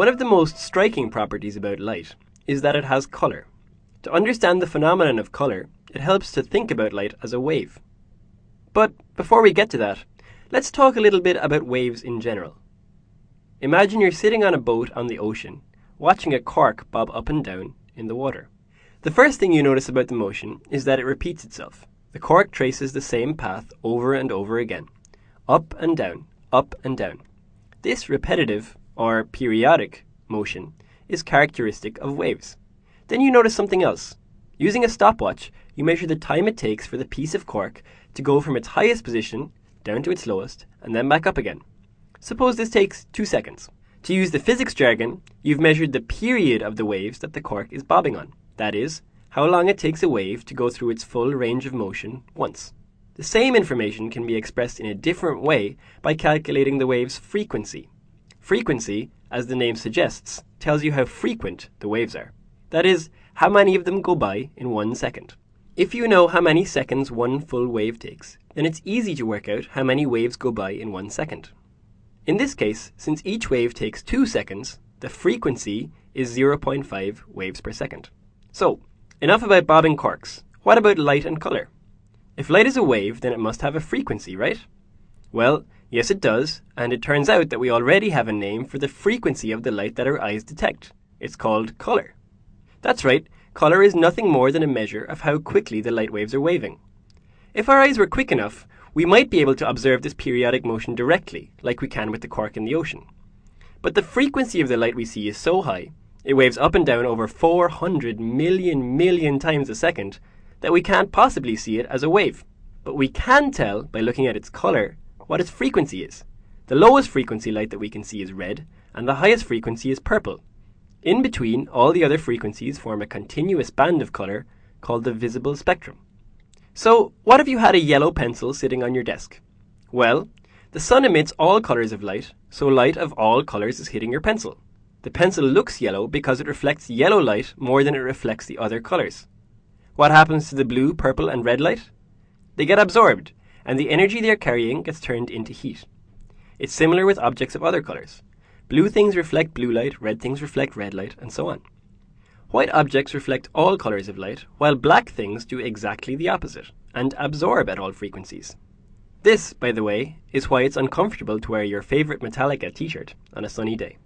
One of the most striking properties about light is that it has colour. To understand the phenomenon of colour, it helps to think about light as a wave. But before we get to that, let's talk a little bit about waves in general. Imagine you're sitting on a boat on the ocean, watching a cork bob up and down in the water. The first thing you notice about the motion is that it repeats itself. The cork traces the same path over and over again, up and down, up and down. This repetitive, or periodic, motion is characteristic of waves. Then you notice something else. Using a stopwatch, you measure the time it takes for the piece of cork to go from its highest position down to its lowest and then back up again. Suppose this takes 2 seconds. To use the physics jargon, you've measured the period of the waves that the cork is bobbing on. That is, how long it takes a wave to go through its full range of motion once. The same information can be expressed in a different way by calculating the wave's frequency. Frequency, as the name suggests, tells you how frequent the waves are. That is, how many of them go by in 1 second. If you know how many seconds one full wave takes, then it's easy to work out how many waves go by in 1 second. In this case, since each wave takes 2 seconds, the frequency is 0.5 waves per second. So, enough about bobbing corks. What about light and colour? If light is a wave, then it must have a frequency, right? Well, yes it does, and it turns out that we already have a name for the frequency of the light that our eyes detect. It's called colour. That's right, colour is nothing more than a measure of how quickly the light waves are waving. If our eyes were quick enough, we might be able to observe this periodic motion directly, like we can with the cork in the ocean. But the frequency of the light we see is so high, it waves up and down over 400 million times a second, that we can't possibly see it as a wave. But we can tell, by looking at its colour, what its frequency is. The lowest frequency light that we can see is red, and the highest frequency is purple. In between, all the other frequencies form a continuous band of colour called the visible spectrum. So, what if you had a yellow pencil sitting on your desk? Well, the sun emits all colours of light, so light of all colours is hitting your pencil. The pencil looks yellow because it reflects yellow light more than it reflects the other colours. What happens to the blue, purple and red light? They get absorbed, and the energy they are carrying gets turned into heat. It's similar with objects of other colours. Blue things reflect blue light, red things reflect red light, and so on. White objects reflect all colours of light, while black things do exactly the opposite, and absorb at all frequencies. This, by the way, is why it's uncomfortable to wear your favourite Metallica t-shirt on a sunny day.